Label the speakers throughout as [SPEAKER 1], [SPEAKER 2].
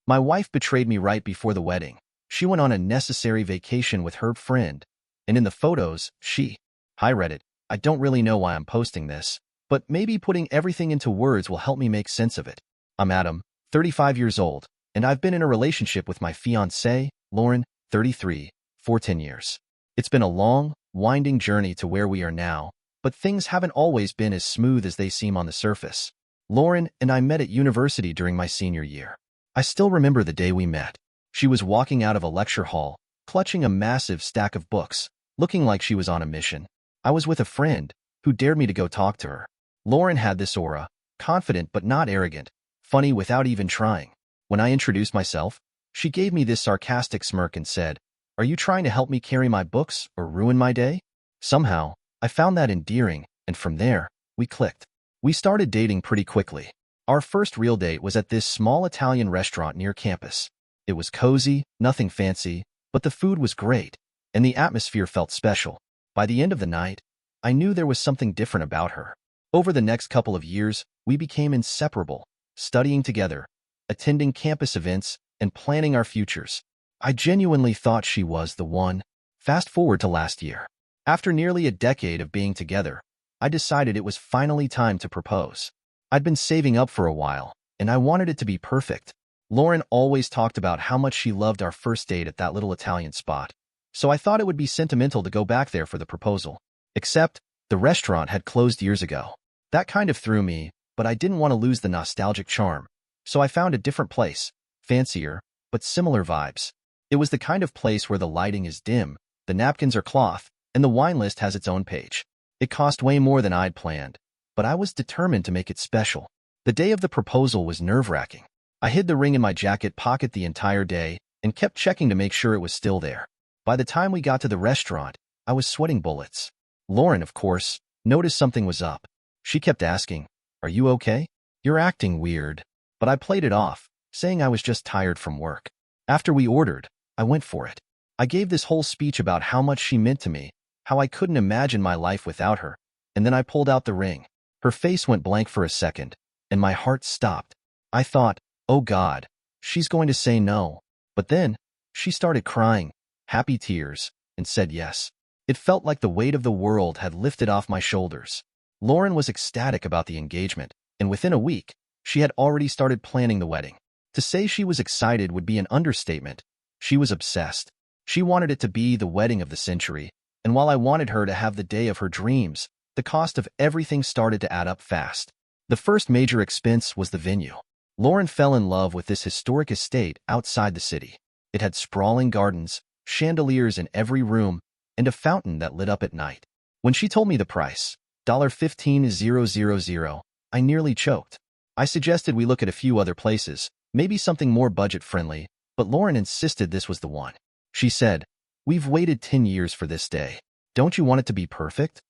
[SPEAKER 1] My wife betrayed me right before the wedding. She went on a necessary vacation with her friend, and in the photos, Hi Reddit, I don't really know why I'm posting this, but maybe putting everything into words will help me make sense of it. I'm Adam, 35 years old, and I've been in a relationship with my fiancée, Lauren, 33, for 10 years. It's been a long, winding journey to where we are now, but things haven't always been as smooth as they seem on the surface. Lauren and I met at university during my senior year. I still remember the day we met. She was walking out of a lecture hall, clutching a massive stack of books, looking like she was on a mission. I was with a friend who dared me to go talk to her. Lauren had this aura, confident but not arrogant, funny without even trying. When I introduced myself, she gave me this sarcastic smirk and said, "Are you trying to help me carry my books or ruin my day?" Somehow, I found that endearing, and from there, we clicked. We started dating pretty quickly. Our first real date was at this small Italian restaurant near campus. It was cozy, nothing fancy, but the food was great, and the atmosphere felt special. By the end of the night, I knew there was something different about her. Over the next couple of years, we became inseparable, studying together, attending campus events, and planning our futures. I genuinely thought she was the one. Fast forward to last year. After nearly a decade of being together, I decided it was finally time to propose. I'd been saving up for a while, and I wanted it to be perfect. Lauren always talked about how much she loved our first date at that little Italian spot, so I thought it would be sentimental to go back there for the proposal. Except, the restaurant had closed years ago. That kind of threw me, but I didn't want to lose the nostalgic charm, so I found a different place, fancier, but similar vibes. It was the kind of place where the lighting is dim, the napkins are cloth, and the wine list has its own page. It cost way more than I'd planned, but I was determined to make it special. The day of the proposal was nerve-wracking. I hid the ring in my jacket pocket the entire day and kept checking to make sure it was still there. By the time we got to the restaurant, I was sweating bullets. Lauren, of course, noticed something was up. She kept asking, "Are you okay? You're acting weird." But I played it off, saying I was just tired from work. After we ordered, I went for it. I gave this whole speech about how much she meant to me, how I couldn't imagine my life without her, and then I pulled out the ring. Her face went blank for a second, and my heart stopped. I thought, oh God, she's going to say no. But then, she started crying, happy tears, and said yes. It felt like the weight of the world had lifted off my shoulders. Lauren was ecstatic about the engagement, and within a week, she had already started planning the wedding. To say she was excited would be an understatement. She was obsessed. She wanted it to be the wedding of the century, and while I wanted her to have the day of her dreams, the cost of everything started to add up fast. The first major expense was the venue. Lauren fell in love with this historic estate outside the city. It had sprawling gardens, chandeliers in every room, and a fountain that lit up at night. When she told me the price, $15,000, I nearly choked. I suggested we look at a few other places, maybe something more budget-friendly, but Lauren insisted this was the one. She said, "We've waited 10 years for this day. Don't you want it to be perfect?"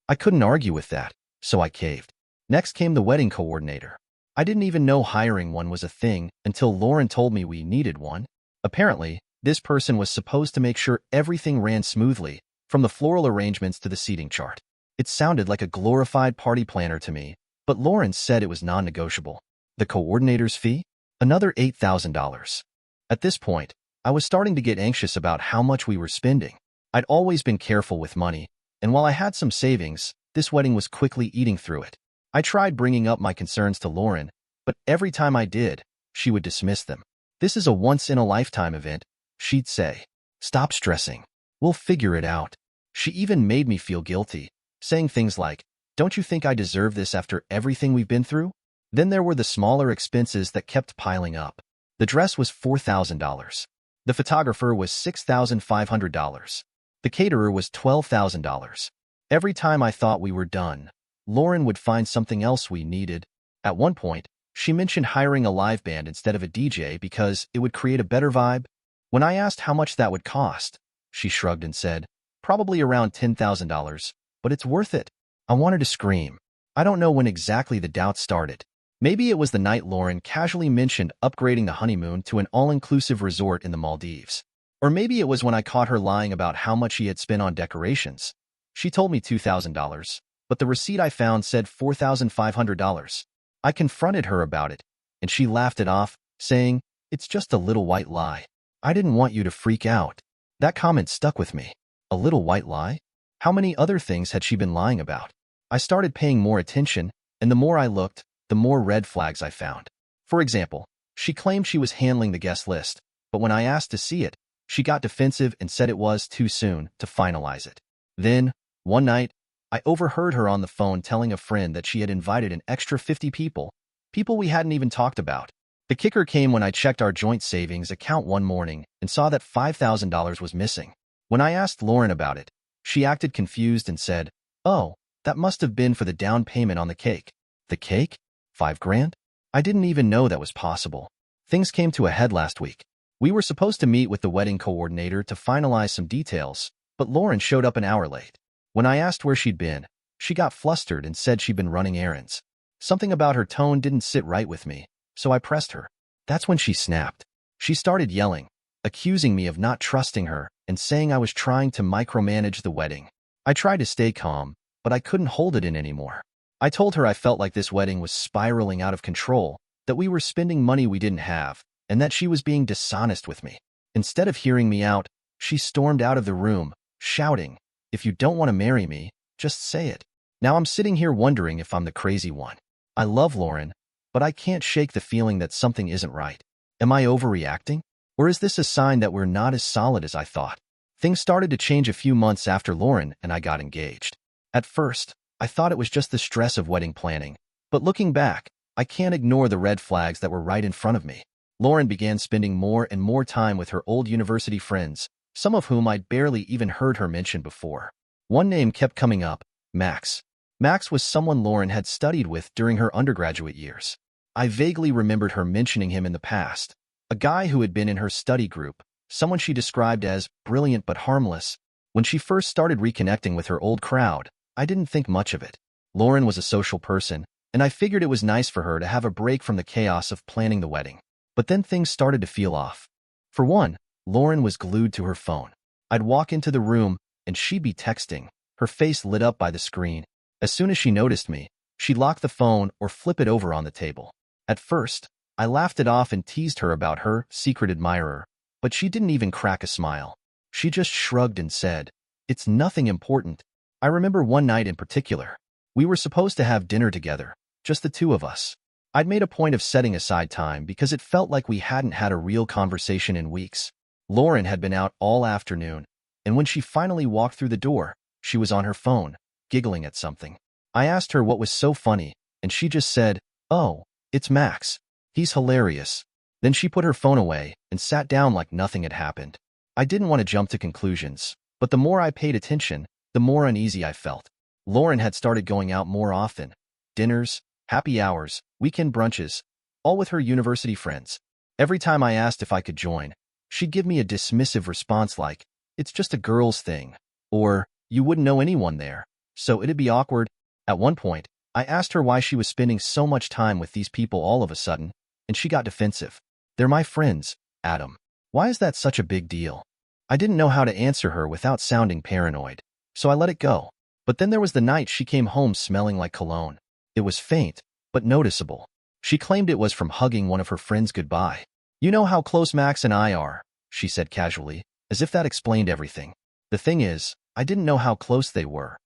[SPEAKER 1] I couldn't argue with that, so I caved. Next came the wedding coordinator. I didn't even know hiring one was a thing until Lauren told me we needed one. Apparently, this person was supposed to make sure everything ran smoothly, from the floral arrangements to the seating chart. It sounded like a glorified party planner to me, but Lauren said it was non-negotiable. The coordinator's fee? Another $8,000. At this point, I was starting to get anxious about how much we were spending. I'd always been careful with money, and while I had some savings, this wedding was quickly eating through it. I tried bringing up my concerns to Lauren, but every time I did, she would dismiss them. "This is a once-in-a-lifetime event," she'd say. "Stop stressing. We'll figure it out." She even made me feel guilty, saying things like, "Don't you think I deserve this after everything we've been through?" Then there were the smaller expenses that kept piling up. The dress was $4,000. The photographer was $6,500. The caterer was $12,000. Every time I thought we were done, Lauren would find something else we needed. At one point, she mentioned hiring a live band instead of a DJ because it would create a better vibe. When I asked how much that would cost, she shrugged and said, "Probably around $10,000, but it's worth it." I wanted to scream. I don't know when exactly the doubt started. Maybe it was the night Lauren casually mentioned upgrading the honeymoon to an all-inclusive resort in the Maldives. Or maybe it was when I caught her lying about how much she had spent on decorations. She told me $2,000, but the receipt I found said $4,500. I confronted her about it, and she laughed it off, saying, It's just a little white lie. I didn't want you to freak out. That comment stuck with me. A little white lie? How many other things had she been lying about? I started paying more attention, and the more I looked, the more red flags I found. For example, she claimed she was handling the guest list, but when I asked to see it, she got defensive and said it was too soon to finalize it. Then, one night, I overheard her on the phone telling a friend that she had invited an extra 50 people we hadn't even talked about. The kicker came when I checked our joint savings account one morning and saw that $5,000 was missing. When I asked Lauren about it, she acted confused and said, "Oh, that must have been for the down payment on the cake." The cake? 5 grand? I didn't even know that was possible. Things came to a head last week. We were supposed to meet with the wedding coordinator to finalize some details, but Lauren showed up an hour late. When I asked where she'd been, she got flustered and said she'd been running errands. Something about her tone didn't sit right with me, so I pressed her. That's when she snapped. She started yelling, accusing me of not trusting her and saying I was trying to micromanage the wedding. I tried to stay calm, but I couldn't hold it in anymore. I told her I felt like this wedding was spiraling out of control, that we were spending money we didn't have, and that she was being dishonest with me. Instead of hearing me out, she stormed out of the room, shouting, "If you don't want to marry me, just say it." Now I'm sitting here wondering if I'm the crazy one. I love Lauren, but I can't shake the feeling that something isn't right. Am I overreacting? Or is this a sign that we're not as solid as I thought? Things started to change a few months after Lauren and I got engaged. At first, I thought it was just the stress of wedding planning, but looking back, I can't ignore the red flags that were right in front of me. Lauren began spending more and more time with her old university friends, some of whom I'd barely even heard her mention before. One name kept coming up, Max. Max was someone Lauren had studied with during her undergraduate years. I vaguely remembered her mentioning him in the past, a guy who had been in her study group, someone she described as brilliant but harmless. When she first started reconnecting with her old crowd, I didn't think much of it. Lauren was a social person, and I figured it was nice for her to have a break from the chaos of planning the wedding. But then things started to feel off. For one, Lauren was glued to her phone. I'd walk into the room, and she'd be texting, her face lit up by the screen. As soon as she noticed me, she'd lock the phone or flip it over on the table. At first, I laughed it off and teased her about her secret admirer, but she didn't even crack a smile. She just shrugged and said, "It's nothing important." I remember one night in particular. We were supposed to have dinner together, just the two of us. I'd made a point of setting aside time because it felt like we hadn't had a real conversation in weeks. Lauren had been out all afternoon, and when she finally walked through the door, she was on her phone, giggling at something. I asked her what was so funny, and she just said, "Oh, it's Max. He's hilarious." Then she put her phone away and sat down like nothing had happened. I didn't want to jump to conclusions, but the more I paid attention, the more uneasy I felt. Lauren had started going out more often. Dinners, happy hours, weekend brunches, all with her university friends. Every time I asked if I could join, she'd give me a dismissive response like, "It's just a girl's thing," or "You wouldn't know anyone there, so it'd be awkward." At one point, I asked her why she was spending so much time with these people all of a sudden, and she got defensive. "They're my friends, Adam. Why is that such a big deal?" I didn't know how to answer her without sounding paranoid, so I let it go. But then there was the night she came home smelling like cologne. It was faint, but noticeable. She claimed it was from hugging one of her friends goodbye. "You know how close Max and I are," she said casually, as if that explained everything. The thing is, I didn't know how close they were,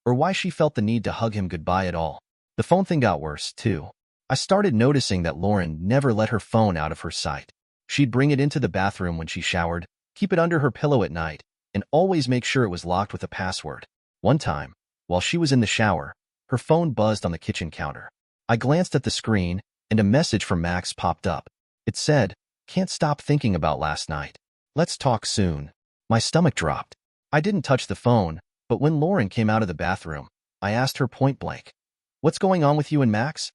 [SPEAKER 1] or why she felt the need to hug him goodbye at all. The phone thing got worse, too. I started noticing that Lauren never let her phone out of her sight. She'd bring it into the bathroom when she showered, keep it under her pillow at night, and always make sure it was locked with a password. One time, while she was in the shower, her phone buzzed on the kitchen counter. I glanced at the screen, and a message from Max popped up. It said, "Can't stop thinking about last night. Let's talk soon." My stomach dropped. I didn't touch the phone, but when Lauren came out of the bathroom, I asked her point blank, "What's going on with you and Max?"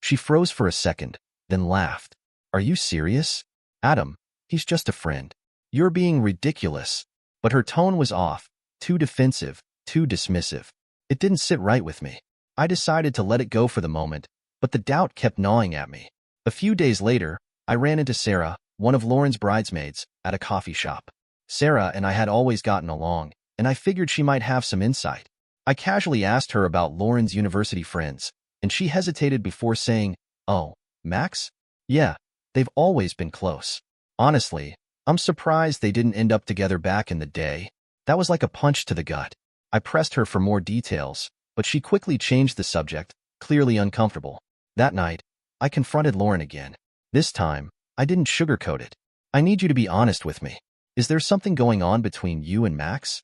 [SPEAKER 1] She froze for a second, then laughed. "Are you serious? Adam, he's just a friend. You're being ridiculous." But her tone was off, too defensive, too dismissive. It didn't sit right with me. I decided to let it go for the moment, but the doubt kept gnawing at me. A few days later, I ran into Sarah, one of Lauren's bridesmaids, at a coffee shop. Sarah and I had always gotten along, and I figured she might have some insight. I casually asked her about Lauren's university friends, and she hesitated before saying, "Oh, Max? Yeah, They've always been close. Honestly, I'm surprised they didn't end up together back in the day. That was like a punch to the gut. I pressed her for more details, but she quickly changed the subject, clearly uncomfortable. That night, I confronted Lauren again. This time, I didn't sugarcoat it. I need you to be honest with me. Is there something going on between you and Max?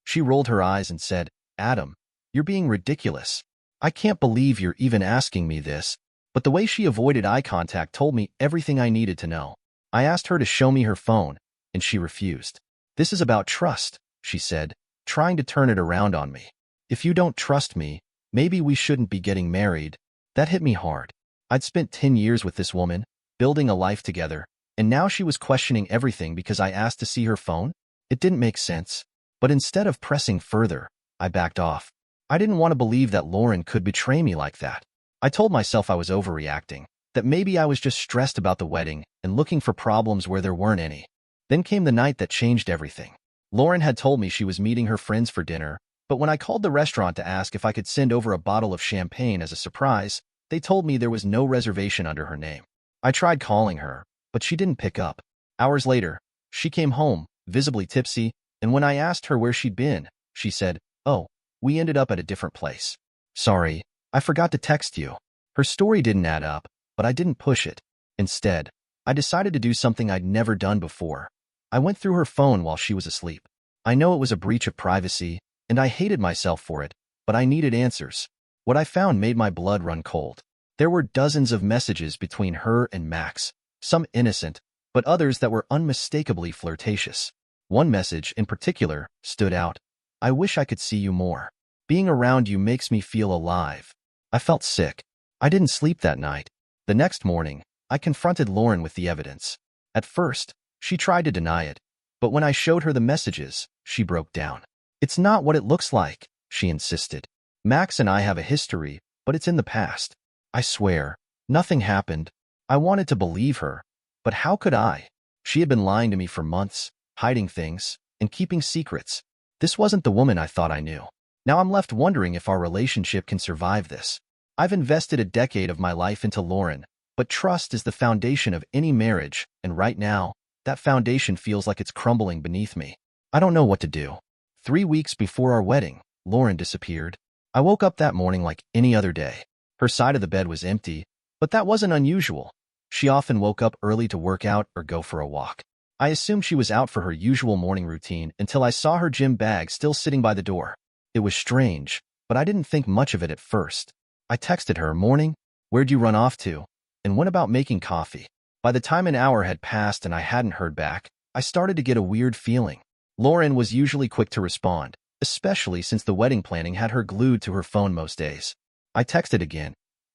[SPEAKER 1] She rolled her eyes and said, Adam, you're being ridiculous. I can't believe you're even asking me this. But the way she avoided eye contact told me everything I needed to know. I asked her to show me her phone, and she refused. This is about trust, she said, trying to turn it around on me. If you don't trust me, maybe we shouldn't be getting married. That hit me hard. I'd spent 10 years with this woman, building a life together, and now she was questioning everything because I asked to see her phone? It didn't make sense. But instead of pressing further, I backed off. I didn't want to believe that Lauren could betray me like that. I told myself I was overreacting, that maybe I was just stressed about the wedding and looking for problems where there weren't any. Then came the night that changed everything. Lauren had told me she was meeting her friends for dinner, but when I called the restaurant to ask if I could send over a bottle of champagne as a surprise, they told me there was no reservation under her name. I tried calling her, but she didn't pick up. Hours later, she came home, visibly tipsy, and when I asked her where she'd been, she said, "Oh, we ended up at a different place. Sorry, I forgot to text you." Her story didn't add up, but I didn't push it. Instead, I decided to do something I'd never done before. I went through her phone while she was asleep. I know it was a breach of privacy, and I hated myself for it, but I needed answers. What I found made my blood run cold. There were dozens of messages between her and Max, some innocent, but others that were unmistakably flirtatious. One message, in particular, stood out. "I wish I could see you more. Being around you makes me feel alive." I felt sick. I didn't sleep that night. The next morning, I confronted Lauren with the evidence. At first, she tried to deny it, but when I showed her the messages, she broke down. "It's not what it looks like," she insisted. "Max and I have a history, but it's in the past. I swear, nothing happened." I wanted to believe her, but how could I? She had been lying to me for months, hiding things, and keeping secrets. This wasn't the woman I thought I knew. Now I'm left wondering if our relationship can survive this. I've invested a decade of my life into Lauren, but trust is the foundation of any marriage, and right now, that foundation feels like it's crumbling beneath me. I don't know what to do. 3 weeks before our wedding, Lauren disappeared. I woke up that morning like any other day. Her side of the bed was empty, but that wasn't unusual. She often woke up early to work out or go for a walk. I assumed she was out for her usual morning routine until I saw her gym bag still sitting by the door. It was strange, but I didn't think much of it at first. I texted her, "Morning, where'd you run off to? And what about making coffee?" By the time an hour had passed and I hadn't heard back, I started to get a weird feeling. Lauren was usually quick to respond, especially since the wedding planning had her glued to her phone most days. I texted again,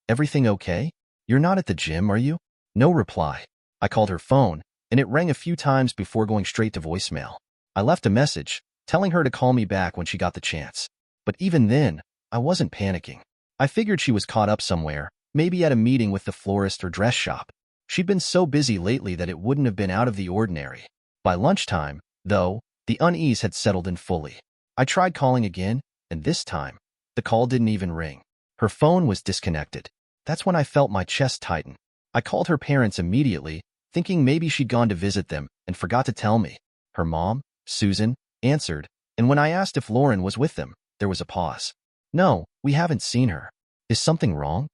[SPEAKER 1] "Everything okay? You're not at the gym, are you?" No reply. I called her phone, and it rang a few times before going straight to voicemail. I left a message, telling her to call me back when she got the chance. But even then, I wasn't panicking. I figured she was caught up somewhere, maybe at a meeting with the florist or dress shop. She'd been so busy lately that it wouldn't have been out of the ordinary. By lunchtime, though, the unease had settled in fully. I tried calling again, and this time, the call didn't even ring. Her phone was disconnected. That's when I felt my chest tighten. I called her parents immediately, thinking maybe she'd gone to visit them and forgot to tell me. Her mom, Susan, answered, and when I asked if Lauren was with them, there was a pause. "No, we haven't seen her. Is something wrong?"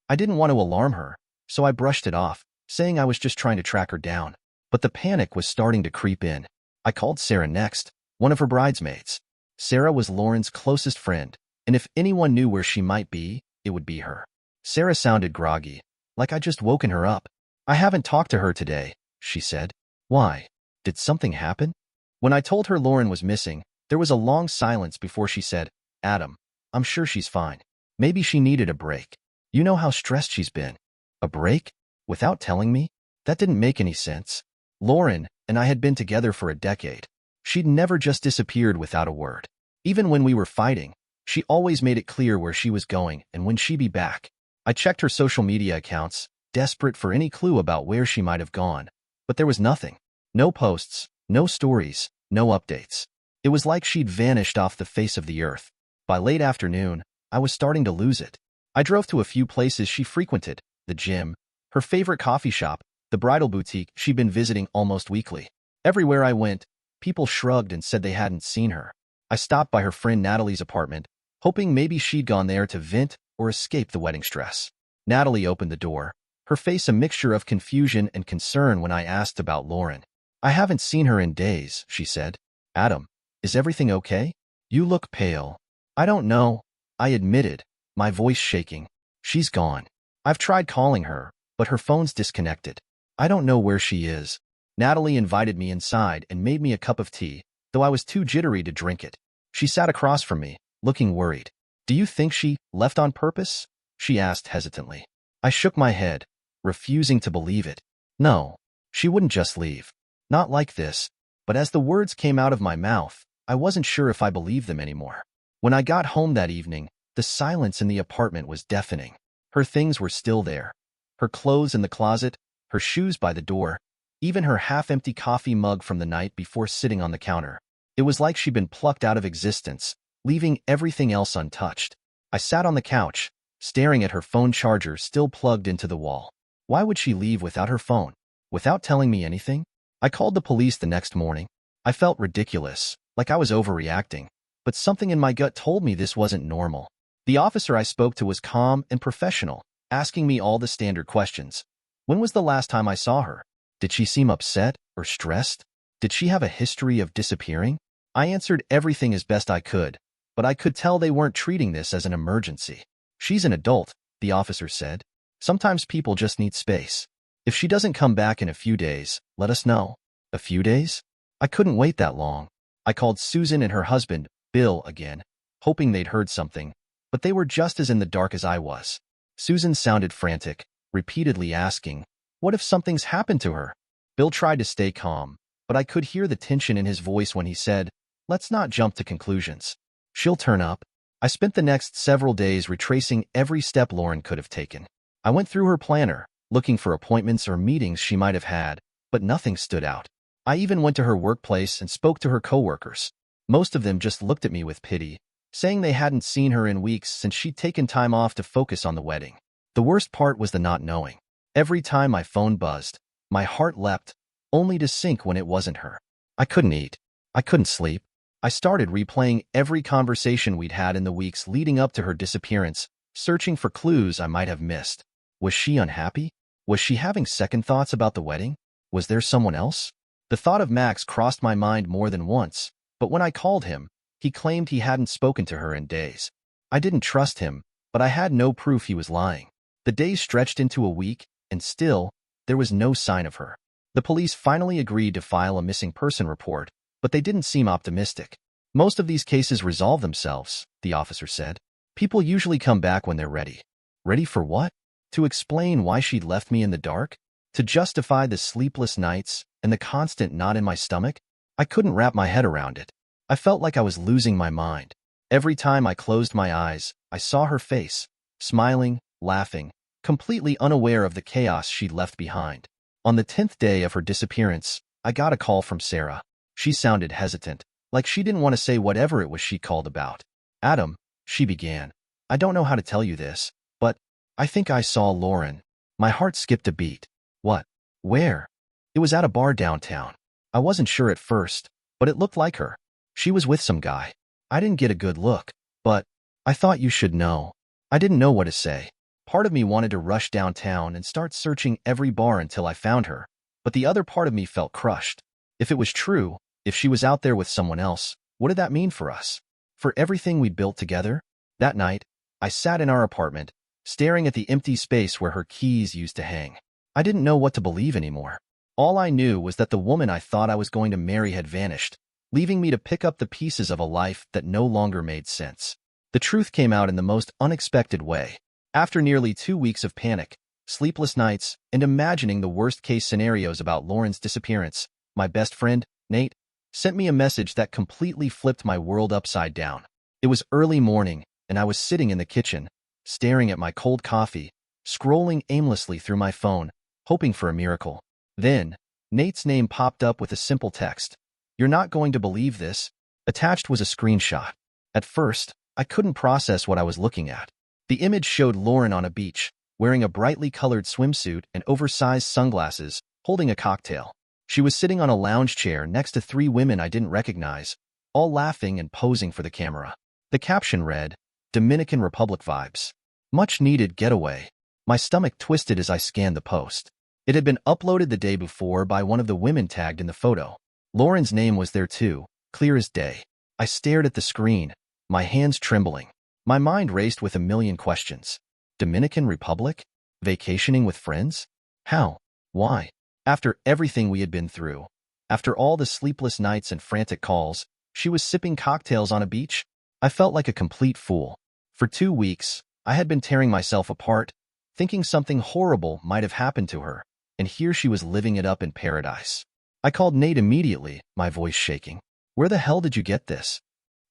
[SPEAKER 1] I didn't want to alarm her, so I brushed it off, saying I was just trying to track her down. But the panic was starting to creep in. I called Sarah next, one of her bridesmaids. Sarah was Lauren's closest friend, and if anyone knew where she might be, it would be her. Sarah sounded groggy, like I'd just woken her up. "I haven't talked to her today," she said. "Why? Did something happen?" When I told her Lauren was missing, there was a long silence before she said, "Adam, I'm sure she's fine. Maybe she needed a break. You know how stressed she's been." A break? Without telling me? That didn't make any sense. Lauren and I had been together for a decade. She'd never just disappeared without a word. Even when we were fighting, she always made it clear where she was going and when she'd be back. I checked her social media accounts, desperate for any clue about where she might have gone, but there was nothing. No posts, no stories, no updates. It was like she'd vanished off the face of the earth. By late afternoon, I was starting to lose it. I drove to a few places she frequented, the gym, her favorite coffee shop, the bridal boutique she'd been visiting almost weekly. Everywhere I went, people shrugged and said they hadn't seen her. I stopped by her friend Natalie's apartment, hoping maybe she'd gone there to vent or escape the wedding stress. Natalie opened the door, her face a mixture of confusion and concern when I asked about Lauren. I haven't seen her in days, she said. Adam, is everything okay? You look pale. I don't know, I admitted, my voice shaking. She's gone. I've tried calling her, but her phone's disconnected. I don't know where she is. Natalie invited me inside and made me a cup of tea, though I was too jittery to drink it. She sat across from me, looking worried. Do you think she left on purpose? She asked hesitantly. I shook my head, refusing to believe it. No, she wouldn't just leave. Not like this. But as the words came out of my mouth, I wasn't sure if I believed them anymore. When I got home that evening, the silence in the apartment was deafening. Her things were still there. Her clothes in the closet, her shoes by the door, even her half-empty coffee mug from the night before sitting on the counter. It was like she'd been plucked out of existence, leaving everything else untouched. I sat on the couch, staring at her phone charger still plugged into the wall. Why would she leave without her phone? Without telling me anything? I called the police the next morning. I felt ridiculous, like I was overreacting, but something in my gut told me this wasn't normal. The officer I spoke to was calm and professional, asking me all the standard questions. When was the last time I saw her? Did she seem upset or stressed? Did she have a history of disappearing? I answered everything as best I could, but I could tell they weren't treating this as an emergency. She's an adult, the officer said. Sometimes people just need space. If she doesn't come back in a few days, let us know. A few days? I couldn't wait that long. I called Susan and her husband, Bill, again, hoping they'd heard something, but they were just as in the dark as I was. Susan sounded frantic, repeatedly asking, what if something's happened to her? Bill tried to stay calm, but I could hear the tension in his voice when he said, let's not jump to conclusions. She'll turn up. I spent the next several days retracing every step Lauren could have taken. I went through her planner, looking for appointments or meetings she might have had, but nothing stood out. I even went to her workplace and spoke to her coworkers. Most of them just looked at me with pity, saying they hadn't seen her in weeks since she'd taken time off to focus on the wedding. The worst part was the not knowing. Every time my phone buzzed, my heart leapt, only to sink when it wasn't her. I couldn't eat. I couldn't sleep. I started replaying every conversation we'd had in the weeks leading up to her disappearance, searching for clues I might have missed. Was she unhappy? Was she having second thoughts about the wedding? Was there someone else? The thought of Max crossed my mind more than once, but when I called him, he claimed he hadn't spoken to her in days. I didn't trust him, but I had no proof he was lying. The days stretched into a week, and still, there was no sign of her. The police finally agreed to file a missing person report, but they didn't seem optimistic. Most of these cases resolve themselves, the officer said. People usually come back when they're ready. Ready for what? To explain why she'd left me in the dark? To justify the sleepless nights and the constant knot in my stomach? I couldn't wrap my head around it. I felt like I was losing my mind. Every time I closed my eyes, I saw her face, smiling, laughing, completely unaware of the chaos she'd left behind. On the 10th day of her disappearance, I got a call from Sarah. She sounded hesitant, like she didn't want to say whatever it was she called about. Adam, she began, I don't know how to tell you this, but I think I saw Lauren. My heart skipped a beat. What? Where? It was at a bar downtown. I wasn't sure at first, but it looked like her. She was with some guy. I didn't get a good look, but I thought you should know. I didn't know what to say. Part of me wanted to rush downtown and start searching every bar until I found her, but the other part of me felt crushed. If it was true, if she was out there with someone else, what did that mean for us? For everything we'd built together? That night, I sat in our apartment, staring at the empty space where her keys used to hang. I didn't know what to believe anymore. All I knew was that the woman I thought I was going to marry had vanished, leaving me to pick up the pieces of a life that no longer made sense. The truth came out in the most unexpected way. After nearly 2 weeks of panic, sleepless nights, and imagining the worst-case scenarios about Lauren's disappearance, my best friend, Nate, sent me a message that completely flipped my world upside down. It was early morning, and I was sitting in the kitchen, staring at my cold coffee, scrolling aimlessly through my phone, hoping for a miracle. Then, Nate's name popped up with a simple text. You're not going to believe this. Attached was a screenshot. At first, I couldn't process what I was looking at. The image showed Lauren on a beach, wearing a brightly colored swimsuit and oversized sunglasses, holding a cocktail. She was sitting on a lounge chair next to three women I didn't recognize, all laughing and posing for the camera. The caption read, "Dominican Republic vibes. Much needed getaway." My stomach twisted as I scanned the post. It had been uploaded the day before by one of the women tagged in the photo. Lauren's name was there too, clear as day. I stared at the screen, my hands trembling. My mind raced with a million questions. Dominican Republic? Vacationing with friends? How? Why? After everything we had been through, after all the sleepless nights and frantic calls, she was sipping cocktails on a beach? I felt like a complete fool. For 2 weeks, I had been tearing myself apart, thinking something horrible might have happened to her, and here she was living it up in paradise. I called Nate immediately, my voice shaking. "Where the hell did you get this?"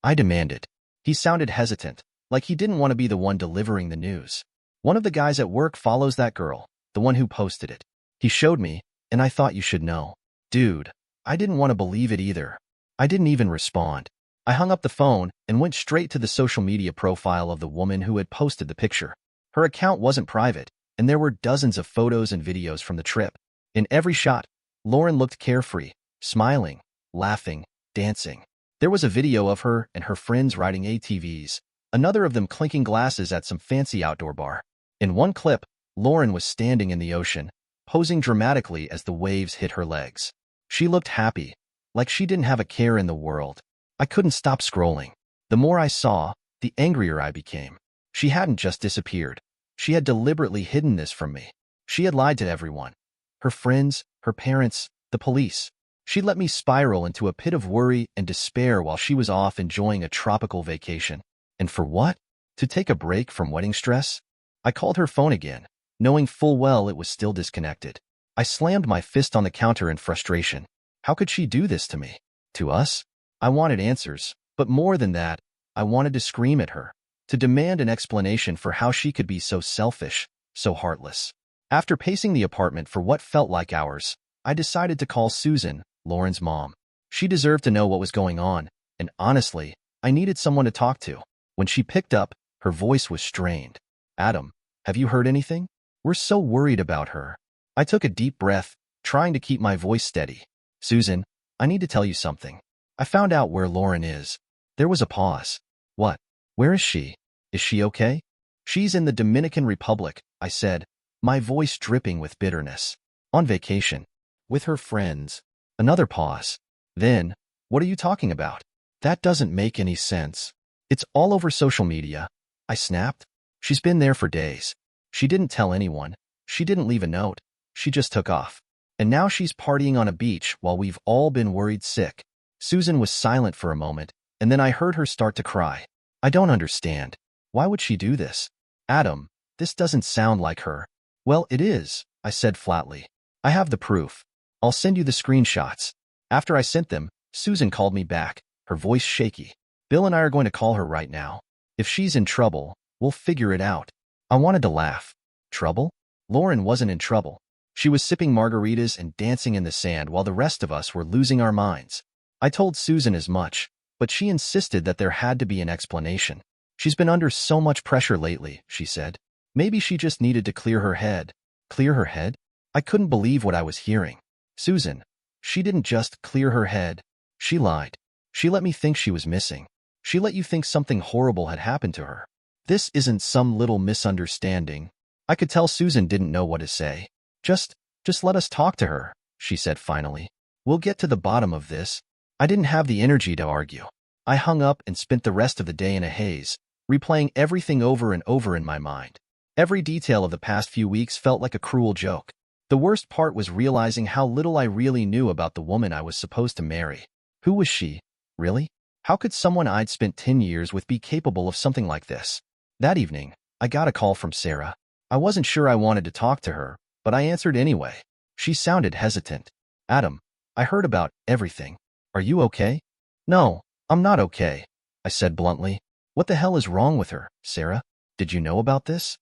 [SPEAKER 1] I demanded. He sounded hesitant, like he didn't want to be the one delivering the news. "One of the guys at work follows that girl, the one who posted it. He showed me, and I thought you should know." Dude, I didn't want to believe it either. I didn't even respond. I hung up the phone and went straight to the social media profile of the woman who had posted the picture. Her account wasn't private, and there were dozens of photos and videos from the trip. In every shot, Lauren looked carefree, smiling, laughing, dancing. There was a video of her and her friends riding ATVs, another of them clinking glasses at some fancy outdoor bar. In one clip, Lauren was standing in the ocean, posing dramatically as the waves hit her legs. She looked happy, like she didn't have a care in the world. I couldn't stop scrolling. The more I saw, the angrier I became. She hadn't just disappeared. She had deliberately hidden this from me. She had lied to everyone. Her friends, her parents, the police. She let me spiral into a pit of worry and despair while she was off enjoying a tropical vacation. And for what? To take a break from wedding stress? I called her phone again, knowing full well it was still disconnected. I slammed my fist on the counter in frustration. How could she do this to me? To us? I wanted answers, but more than that, I wanted to scream at her, to demand an explanation for how she could be so selfish, so heartless. After pacing the apartment for what felt like hours, I decided to call Susan, Lauren's mom. She deserved to know what was going on, and honestly, I needed someone to talk to. When she picked up, her voice was strained. "Adam, have you heard anything? We're so worried about her." I took a deep breath, trying to keep my voice steady. "Susan, I need to tell you something. I found out where Lauren is." There was a pause. "What? Where is she? Is she okay?" "She's in the Dominican Republic," I said, my voice dripping with bitterness. "On vacation. With her friends." Another pause. Then, "What are you talking about? That doesn't make any sense." "It's all over social media," I snapped. "She's been there for days. She didn't tell anyone. She didn't leave a note. She just took off. And now she's partying on a beach while we've all been worried sick." Susan was silent for a moment, and then I heard her start to cry. "I don't understand. Why would she do this? Adam, this doesn't sound like her." "Well, it is," I said flatly. "I have the proof. I'll send you the screenshots." After I sent them, Susan called me back, her voice shaky. "Bill and I are going to call her right now. If she's in trouble, we'll figure it out." I wanted to laugh. Trouble? Lauren wasn't in trouble. She was sipping margaritas and dancing in the sand while the rest of us were losing our minds. I told Susan as much, but she insisted that there had to be an explanation. "She's been under so much pressure lately," she said. "Maybe she just needed to clear her head." Clear her head? I couldn't believe what I was hearing. "Susan, she didn't just clear her head. She lied. She let me think she was missing. She let you think something horrible had happened to her. This isn't some little misunderstanding." I could tell Susan didn't know what to say. Just let us talk to her," she said finally. "We'll get to the bottom of this." I didn't have the energy to argue. I hung up and spent the rest of the day in a haze, replaying everything over and over in my mind. Every detail of the past few weeks felt like a cruel joke. The worst part was realizing how little I really knew about the woman I was supposed to marry. Who was she, really? How could someone I'd spent 10 years with be capable of something like this? That evening, I got a call from Sarah. I wasn't sure I wanted to talk to her, but I answered anyway. She sounded hesitant. "Adam, I heard about everything. Are you okay?" "No, I'm not okay," I said bluntly. "What the hell is wrong with her, Sarah? Did you know about this?"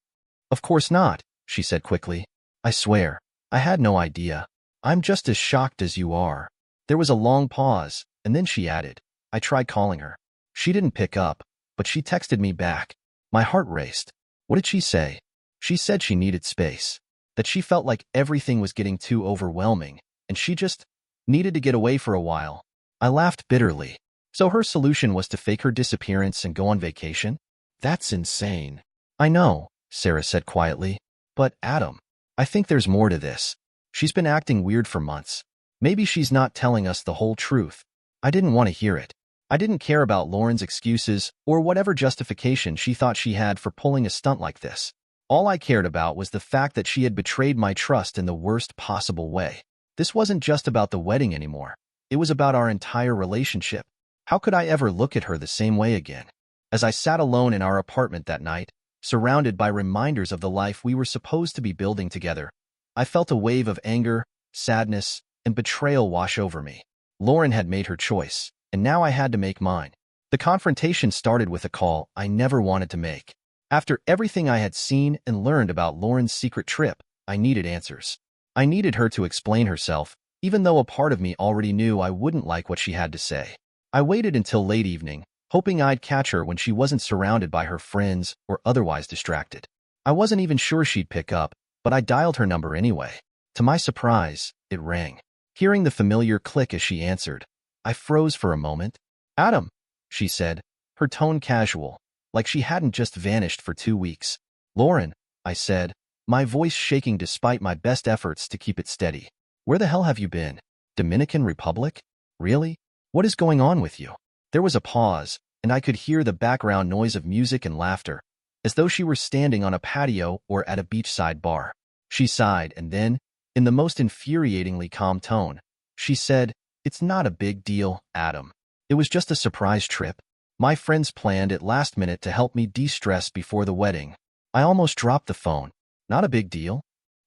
[SPEAKER 1] "Of course not," she said quickly. "I swear, I had no idea. I'm just as shocked as you are." There was a long pause, and then she added, "I tried calling her. She didn't pick up, but she texted me back." My heart raced. "What did she say?" She said she needed space, that she felt like everything was getting too overwhelming, and she just needed to get away for a while. I laughed bitterly. So her solution was to fake her disappearance and go on vacation? That's insane. I know, Sarah said quietly. But, Adam, I think there's more to this. She's been acting weird for months. Maybe she's not telling us the whole truth. I didn't want to hear it. I didn't care about Lauren's excuses or whatever justification she thought she had for pulling a stunt like this. All I cared about was the fact that she had betrayed my trust in the worst possible way. This wasn't just about the wedding anymore. It was about our entire relationship. How could I ever look at her the same way again? As I sat alone in our apartment that night, surrounded by reminders of the life we were supposed to be building together, I felt a wave of anger, sadness, and betrayal wash over me. Lauren had made her choice, and now I had to make mine. The confrontation started with a call I never wanted to make. After everything I had seen and learned about Lauren's secret trip, I needed answers. I needed her to explain herself, even though a part of me already knew I wouldn't like what she had to say. I waited until late evening, hoping I'd catch her when she wasn't surrounded by her friends or otherwise distracted. I wasn't even sure she'd pick up, but I dialed her number anyway. To my surprise, it rang. Hearing the familiar click as she answered, I froze for a moment. Adam, she said, her tone casual, like she hadn't just vanished for 2 weeks. Lauren, I said, my voice shaking despite my best efforts to keep it steady. Where the hell have you been? Dominican Republic? Really? What is going on with you? There was a pause, and I could hear the background noise of music and laughter, as though she were standing on a patio or at a beachside bar. She sighed, and then, in the most infuriatingly calm tone, she said, It's not a big deal, Adam. It was just a surprise trip. My friends planned it last minute to help me de-stress before the wedding. I almost dropped the phone. Not a big deal,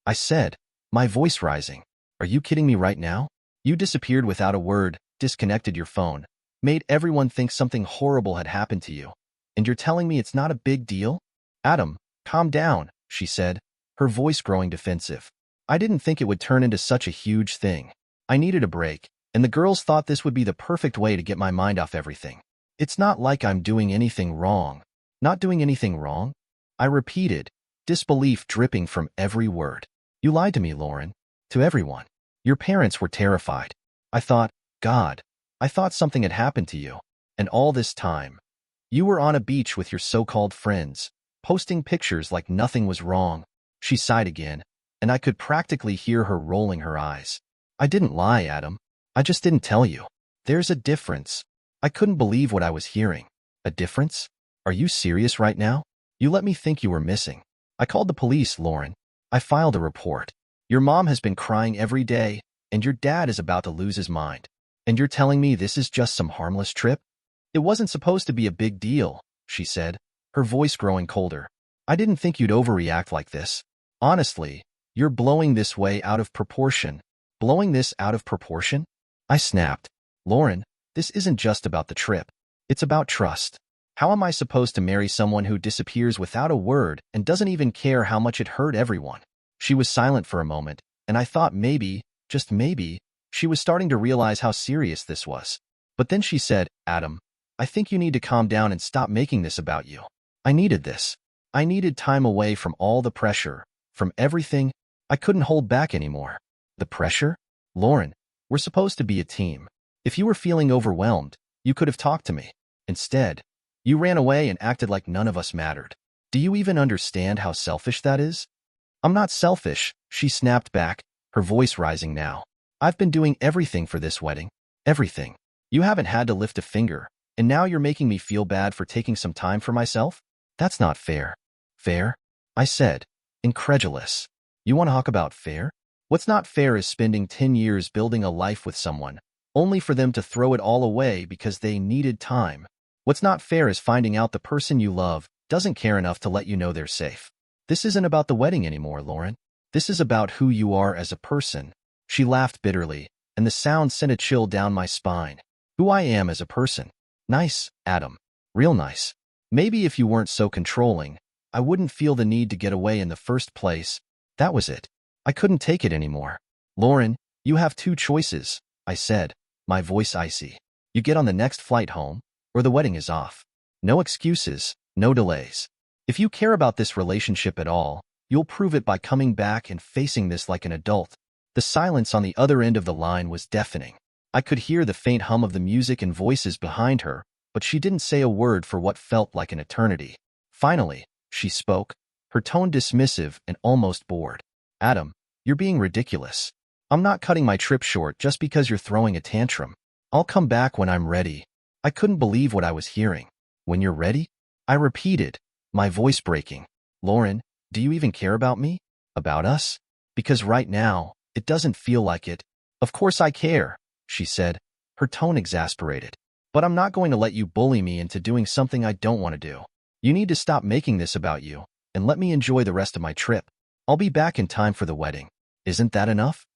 [SPEAKER 1] I said, my voice rising. Are you kidding me right now? You disappeared without a word, disconnected your phone, made everyone think something horrible had happened to you. And you're telling me it's not a big deal? Adam, calm down, she said, her voice growing defensive. I didn't think it would turn into such a huge thing. I needed a break, and the girls thought this would be the perfect way to get my mind off everything. It's not like I'm doing anything wrong. Not doing anything wrong? I repeated, disbelief dripping from every word. You lied to me, Lauren. To everyone. Your parents were terrified. I thought, God, I thought something had happened to you. And all this time, you were on a beach with your so-called friends, posting pictures like nothing was wrong. She sighed again, and I could practically hear her rolling her eyes. I didn't lie, Adam. I just didn't tell you. There's a difference. I couldn't believe what I was hearing. A difference? Are you serious right now? You let me think you were missing. I called the police, Lauren. I filed a report. Your mom has been crying every day, and your dad is about to lose his mind. And you're telling me this is just some harmless trip? It wasn't supposed to be a big deal, she said, her voice growing colder. I didn't think you'd overreact like this. Honestly, you're blowing this way out of proportion. Blowing this out of proportion? I snapped. Lauren, this isn't just about the trip. It's about trust. How am I supposed to marry someone who disappears without a word and doesn't even care how much it hurt everyone? She was silent for a moment, and I thought maybe, just maybe, she was starting to realize how serious this was. But then she said, Adam, I think you need to calm down and stop making this about you. I needed this. I needed time away from all the pressure, from everything. I couldn't hold back anymore. The pressure? Lauren, we're supposed to be a team. If you were feeling overwhelmed, you could have talked to me. Instead, you ran away and acted like none of us mattered. Do you even understand how selfish that is? I'm not selfish, she snapped back, her voice rising now. I've been doing everything for this wedding. Everything. You haven't had to lift a finger, and now you're making me feel bad for taking some time for myself? That's not fair. Fair? I said, incredulous. You want to talk about fair? What's not fair is spending 10 years building a life with someone, only for them to throw it all away because they needed time. What's not fair is finding out the person you love doesn't care enough to let you know they're safe. This isn't about the wedding anymore, Lauren. This is about who you are as a person. She laughed bitterly, and the sound sent a chill down my spine. Who I am as a person. Nice, Adam. Real nice. Maybe if you weren't so controlling, I wouldn't feel the need to get away in the first place. That was it. I couldn't take it anymore. Lauren, you have 2 choices, I said, my voice icy. You get on the next flight home, or the wedding is off. No excuses, no delays. If you care about this relationship at all, You'll prove it by coming back and facing this like an adult. The silence on the other end of the line was deafening. I could hear the faint hum of the music and voices behind her, but she didn't say a word for what felt like an eternity. Finally, she spoke, her tone dismissive and almost bored. Adam, you're being ridiculous. I'm not cutting my trip short just because you're throwing a tantrum. I'll come back when I'm ready. I couldn't believe what I was hearing. When you're ready? I repeated, my voice breaking. Lauren, do you even care about me? About us? Because right now, it doesn't feel like it. Of course I care, she said, her tone exasperated. But I'm not going to let you bully me into doing something I don't want to do. You need to stop making this about you, and let me enjoy the rest of my trip. I'll be back in time for the wedding. Isn't that enough?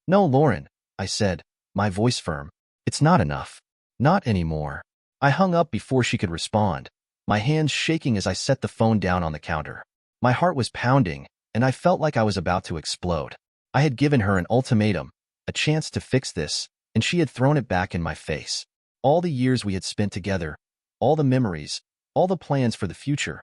[SPEAKER 1] No, Lauren, I said, my voice firm. It's not enough. Not anymore. I hung up before she could respond, my hands shaking as I set the phone down on the counter. My heart was pounding, and I felt like I was about to explode. I had given her an ultimatum, a chance to fix this, and she had thrown it back in my face. All the years we had spent together, all the memories, all the plans for the future,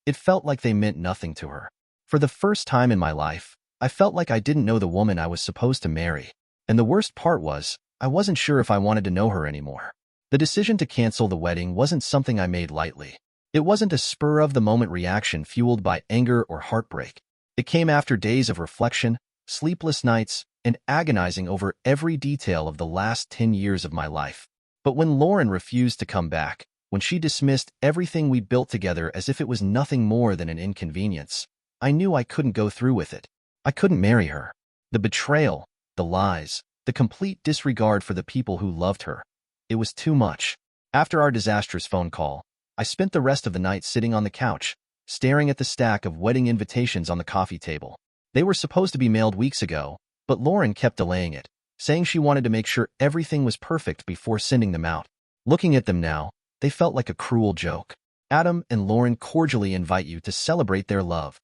[SPEAKER 1] it felt like they meant nothing to her. For the first time in my life, I felt like I didn't know the woman I was supposed to marry. And the worst part was, I wasn't sure if I wanted to know her anymore. The decision to cancel the wedding wasn't something I made lightly. It wasn't a spur-of-the-moment reaction fueled by anger or heartbreak. It came after days of reflection, sleepless nights, and agonizing over every detail of the last 10 years of my life. But when Lauren refused to come back, when she dismissed everything we built together as if it was nothing more than an inconvenience, I knew I couldn't go through with it. I couldn't marry her. The betrayal, the lies, the complete disregard for the people who loved her. It was too much. After our disastrous phone call, I spent the rest of the night sitting on the couch, staring at the stack of wedding invitations on the coffee table. They were supposed to be mailed weeks ago, but Lauren kept delaying it, saying she wanted to make sure everything was perfect before sending them out. Looking at them now, they felt like a cruel joke. Adam and Lauren cordially invite you to celebrate their love.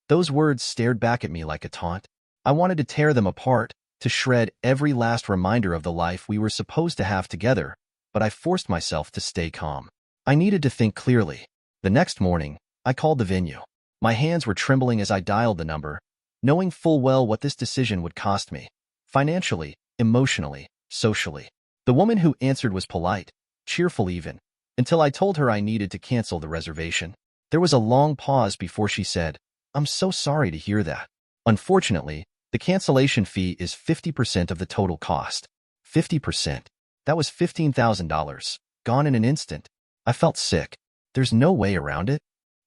[SPEAKER 1] Those words stared back at me like a taunt. I wanted to tear them apart, to shred every last reminder of the life we were supposed to have together, but I forced myself to stay calm. I needed to think clearly. The next morning, I called the venue. My hands were trembling as I dialed the number, knowing full well what this decision would cost me. Financially, emotionally, socially. The woman who answered was polite, cheerful even, until I told her I needed to cancel the reservation. There was a long pause before she said, "I'm so sorry to hear that. Unfortunately, the cancellation fee is 50% of the total cost." 50%. That was $15,000, gone in an instant. I felt sick. There's no way around it?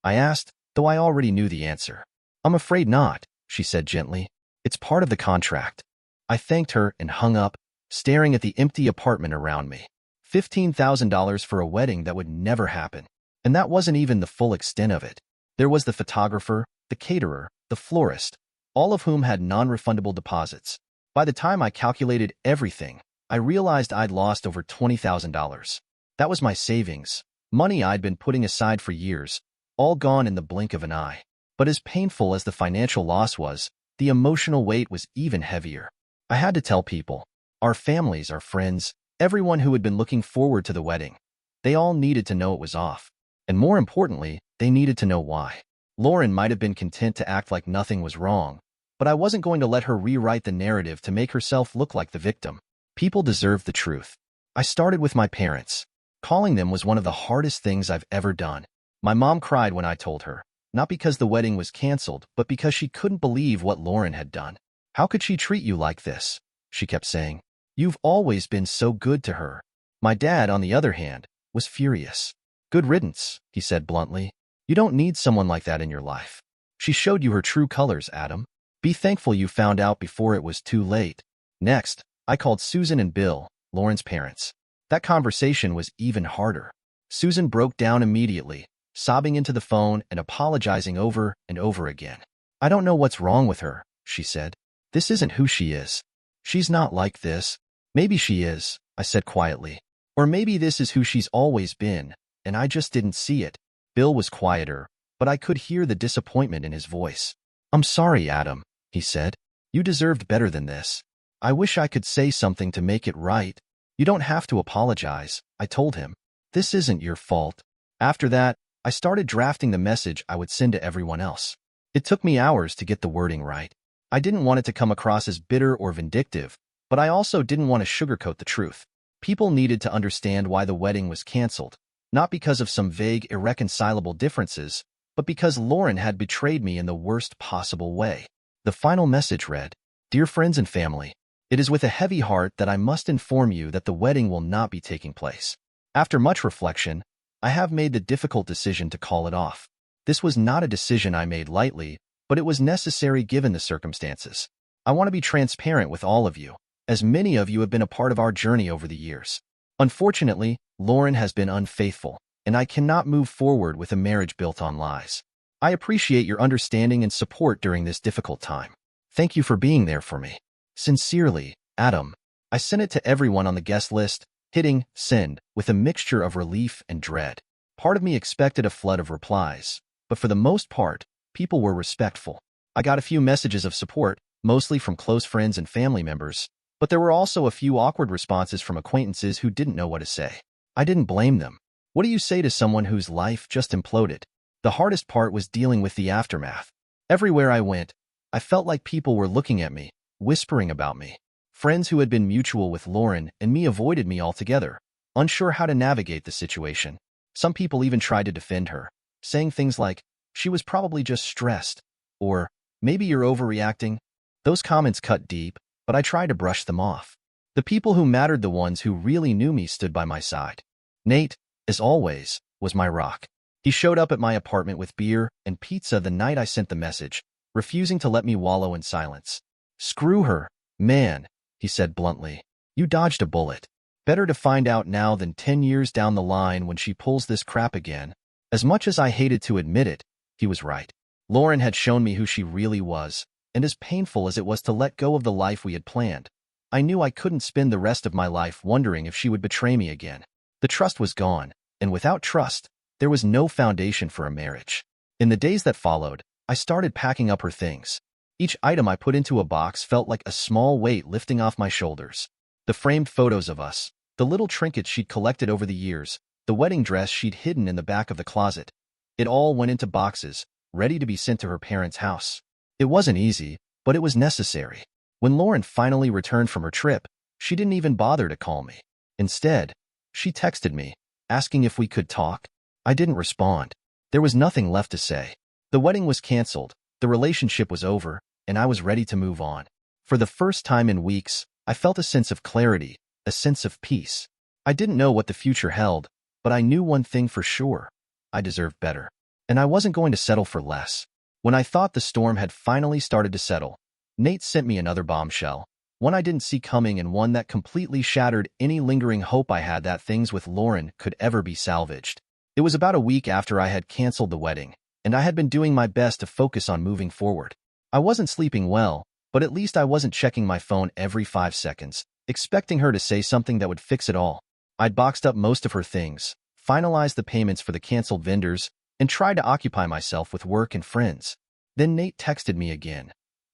[SPEAKER 1] I asked, though I already knew the answer. "I'm afraid not," she said gently. "It's part of the contract." I thanked her and hung up, staring at the empty apartment around me. $15,000 for a wedding that would never happen. And that wasn't even the full extent of it. There was the photographer, the caterer, the florist, all of whom had non-refundable deposits. By the time I calculated everything, I realized I'd lost over $20,000. That was my savings, money I'd been putting aside for years, all gone in the blink of an eye. But as painful as the financial loss was, the emotional weight was even heavier. I had to tell people, our families, our friends, everyone who had been looking forward to the wedding. They all needed to know it was off. And more importantly, they needed to know why. Lauren might have been content to act like nothing was wrong, but I wasn't going to let her rewrite the narrative to make herself look like the victim. People deserve the truth. I started with my parents. Calling them was one of the hardest things I've ever done. My mom cried when I told her, not because the wedding was canceled, but because she couldn't believe what Lauren had done. "How could she treat you like this?" she kept saying. "You've always been so good to her." My dad, on the other hand, was furious. "Good riddance," he said bluntly. "You don't need someone like that in your life. She showed you her true colors, Adam. Be thankful you found out before it was too late." Next, I called Susan and Bill, Lauren's parents. That conversation was even harder. Susan broke down immediately, sobbing into the phone and apologizing over and over again. "I don't know what's wrong with her," she said. "This isn't who she is. She's not like this." "Maybe she is," I said quietly. "Or maybe this is who she's always been, and I just didn't see it." Bill was quieter, but I could hear the disappointment in his voice. "I'm sorry, Adam," he said. "You deserved better than this. I wish I could say something to make it right." "You don't have to apologize," I told him. "This isn't your fault." After that, I started drafting the message I would send to everyone else. It took me hours to get the wording right. I didn't want it to come across as bitter or vindictive, but I also didn't want to sugarcoat the truth. People needed to understand why the wedding was canceled, not because of some vague, irreconcilable differences, but because Lauren had betrayed me in the worst possible way. The final message read, "Dear friends and family, it is with a heavy heart that I must inform you that the wedding will not be taking place. After much reflection, I have made the difficult decision to call it off. This was not a decision I made lightly, but it was necessary given the circumstances. I want to be transparent with all of you, as many of you have been a part of our journey over the years. Unfortunately, Lauren has been unfaithful, and I cannot move forward with a marriage built on lies. I appreciate your understanding and support during this difficult time. Thank you for being there for me. Sincerely, Adam." I sent it to everyone on the guest list, hitting send with a mixture of relief and dread. Part of me expected a flood of replies, but for the most part, people were respectful. I got a few messages of support, mostly from close friends and family members, but there were also a few awkward responses from acquaintances who didn't know what to say. I didn't blame them. What do you say to someone whose life just imploded? The hardest part was dealing with the aftermath. Everywhere I went, I felt like people were looking at me, whispering about me. Friends who had been mutual with Lauren and me avoided me altogether, unsure how to navigate the situation. Some people even tried to defend her, saying things like, "She was probably just stressed," or "Maybe you're overreacting." Those comments cut deep, but I tried to brush them off. The people who mattered, the ones who really knew me, stood by my side. Nate, as always, was my rock. He showed up at my apartment with beer and pizza the night I sent the message, refusing to let me wallow in silence. "Screw her, man," he said bluntly. "You dodged a bullet. Better to find out now than 10 years down the line when she pulls this crap again." As much as I hated to admit it, he was right. Lauren had shown me who she really was, and as painful as it was to let go of the life we had planned, I knew I couldn't spend the rest of my life wondering if she would betray me again. The trust was gone, and without trust, there was no foundation for a marriage. In the days that followed, I started packing up her things. Each item I put into a box felt like a small weight lifting off my shoulders. The framed photos of us, the little trinkets she'd collected over the years, the wedding dress she'd hidden in the back of the closet. It all went into boxes, ready to be sent to her parents' house. It wasn't easy, but it was necessary. When Lauren finally returned from her trip, she didn't even bother to call me. Instead, she texted me, asking if we could talk. I didn't respond. There was nothing left to say. The wedding was canceled, the relationship was over, and I was ready to move on. For the first time in weeks, I felt a sense of clarity, a sense of peace. I didn't know what the future held, but I knew one thing for sure. I deserved better. And I wasn't going to settle for less. When I thought the storm had finally started to settle, Nate sent me another bombshell, one I didn't see coming and one that completely shattered any lingering hope I had that things with Lauren could ever be salvaged. It was about a week after I had canceled the wedding, and I had been doing my best to focus on moving forward. I wasn't sleeping well, but at least I wasn't checking my phone every 5 seconds, expecting her to say something that would fix it all. I'd boxed up most of her things, finalized the payments for the canceled vendors, and tried to occupy myself with work and friends. Then Nate texted me again.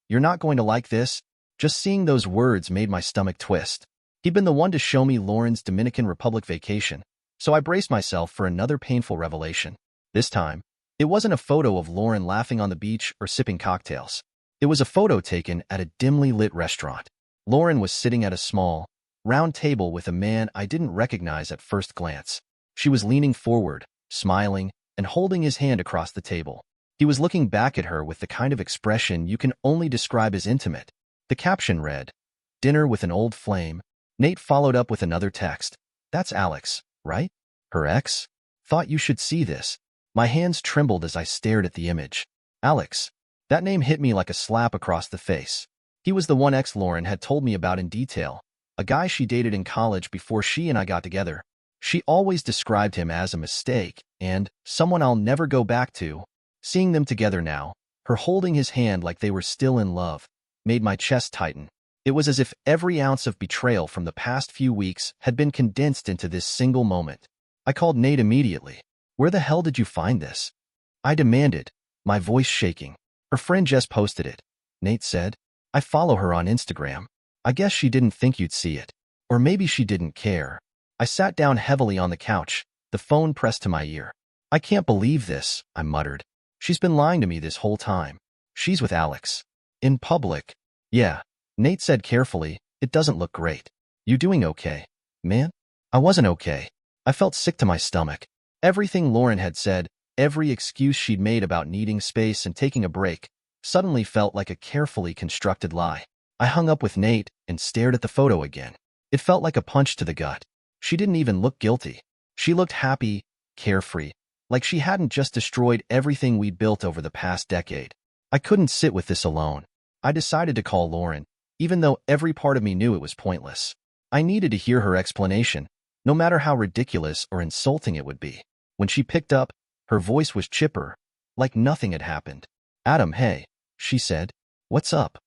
[SPEAKER 1] "You're not going to like this." Just seeing those words made my stomach twist. He'd been the one to show me Lauren's Dominican Republic vacation, so I braced myself for another painful revelation. This time, it wasn't a photo of Lauren laughing on the beach or sipping cocktails. It was a photo taken at a dimly lit restaurant. Lauren was sitting at a small, round table with a man I didn't recognize at first glance. She was leaning forward, smiling, and holding his hand across the table. He was looking back at her with the kind of expression you can only describe as intimate. The caption read, "Dinner with an old flame." Nate followed up with another text. "That's Alex, right? Her ex? Thought you should see this." My hands trembled as I stared at the image. Alex. That name hit me like a slap across the face. He was the one ex-Lauren had told me about in detail, a guy she dated in college before she and I got together. She always described him as a mistake and someone I'll never go back to. Seeing them together now, her holding his hand like they were still in love, made my chest tighten. It was as if every ounce of betrayal from the past few weeks had been condensed into this single moment. I called Nate immediately. "Where the hell did you find this?" I demanded, my voice shaking. "Her friend just posted it," Nate said. "I follow her on Instagram. I guess she didn't think you'd see it. Or maybe she didn't care." I sat down heavily on the couch, the phone pressed to my ear. "I can't believe this," I muttered. "She's been lying to me this whole time." She's with Alex. In public. Yeah. Nate said carefully, it doesn't look great. You doing okay, man? I wasn't okay. I felt sick to my stomach. Everything Lauren had said, every excuse she'd made about needing space and taking a break, suddenly felt like a carefully constructed lie. I hung up with Nate and stared at the photo again. It felt like a punch to the gut. She didn't even look guilty. She looked happy, carefree, like she hadn't just destroyed everything we'd built over the past decade. I couldn't sit with this alone. I decided to call Lauren, even though every part of me knew it was pointless. I needed to hear her explanation, no matter how ridiculous or insulting it would be. When she picked up, her voice was chipper, like nothing had happened. Adam, hey, she said. What's up?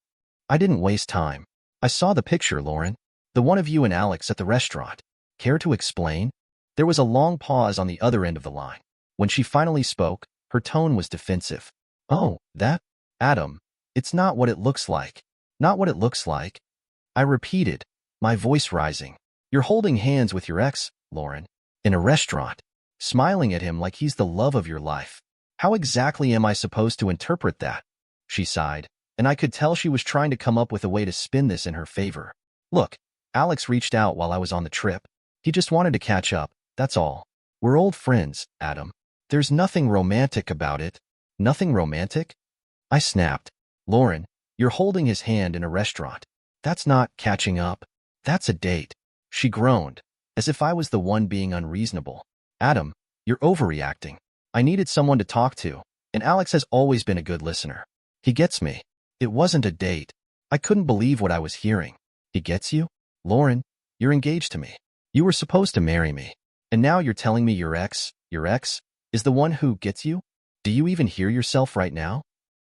[SPEAKER 1] I didn't waste time. I saw the picture, Lauren. The one of you and Alex at the restaurant. Care to explain? There was a long pause on the other end of the line. When she finally spoke, her tone was defensive. Oh, that? Adam, it's not what it looks like. Not what it looks like. I repeated, my voice rising. You're holding hands with your ex, Lauren, in a restaurant, smiling at him like he's the love of your life. How exactly am I supposed to interpret that? She sighed, and I could tell she was trying to come up with a way to spin this in her favor. Look, Alex reached out while I was on the trip. He just wanted to catch up, that's all. We're old friends, Adam. There's nothing romantic about it. Nothing romantic? I snapped. Lauren, you're holding his hand in a restaurant. That's not catching up. That's a date. She groaned, as if I was the one being unreasonable. Adam, you're overreacting. I needed someone to talk to, and Alex has always been a good listener. He gets me. It wasn't a date. I couldn't believe what I was hearing. He gets you? Lauren, you're engaged to me. You were supposed to marry me. And now you're telling me your ex, is the one who gets you? Do you even hear yourself right now?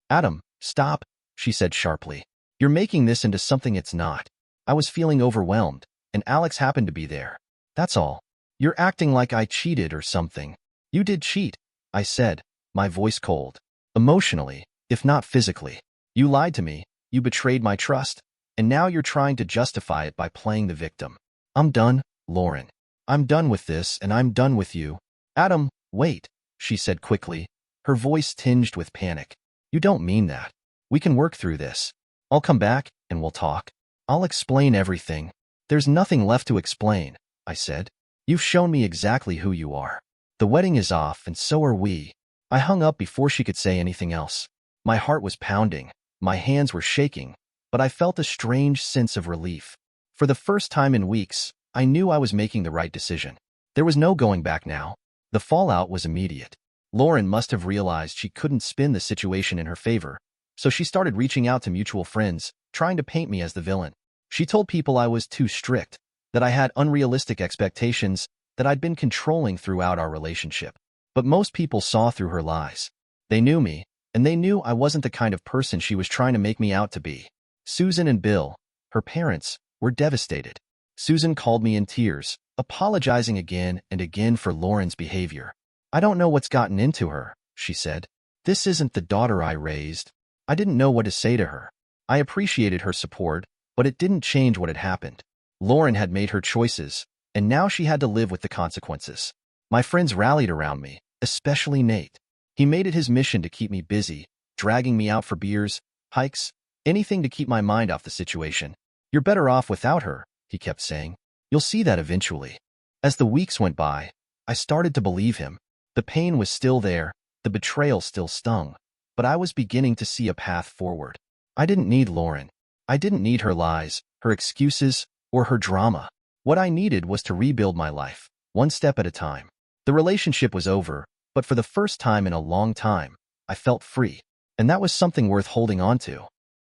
[SPEAKER 1] Adam, stop, she said sharply. You're making this into something it's not. I was feeling overwhelmed, and Alex happened to be there. That's all. You're acting like I cheated or something. You did cheat, I said, my voice cold. Emotionally, if not physically. You lied to me, you betrayed my trust, and now you're trying to justify it by playing the victim. I'm done, Lauren. I'm done with this, and I'm done with you. Adam, wait, she said quickly, her voice tinged with panic. You don't mean that. We can work through this. I'll come back, and we'll talk. I'll explain everything. There's nothing left to explain, I said. You've shown me exactly who you are. The wedding is off, and so are we. I hung up before she could say anything else. My heart was pounding, my hands were shaking, but I felt a strange sense of relief. For the first time in weeks, I knew I was making the right decision. There was no going back now. The fallout was immediate. Lauren must have realized she couldn't spin the situation in her favor, so she started reaching out to mutual friends, trying to paint me as the villain. She told people I was too strict, that I had unrealistic expectations, that I'd been controlling throughout our relationship. But most people saw through her lies. They knew me, and they knew I wasn't the kind of person she was trying to make me out to be. Susan and Bill, her parents, were devastated. Susan called me in tears, apologizing again and again for Lauren's behavior. I don't know what's gotten into her, she said. This isn't the daughter I raised. I didn't know what to say to her. I appreciated her support, but it didn't change what had happened. Lauren had made her choices, and now she had to live with the consequences. My friends rallied around me, especially Nate. He made it his mission to keep me busy, dragging me out for beers, hikes, anything to keep my mind off the situation. You're better off without her, he kept saying. You'll see that eventually. As the weeks went by, I started to believe him. The pain was still there, the betrayal still stung, but I was beginning to see a path forward. I didn't need Lauren. I didn't need her lies, her excuses, or her drama. What I needed was to rebuild my life, one step at a time. The relationship was over, but for the first time in a long time, I felt free, and that was something worth holding on to.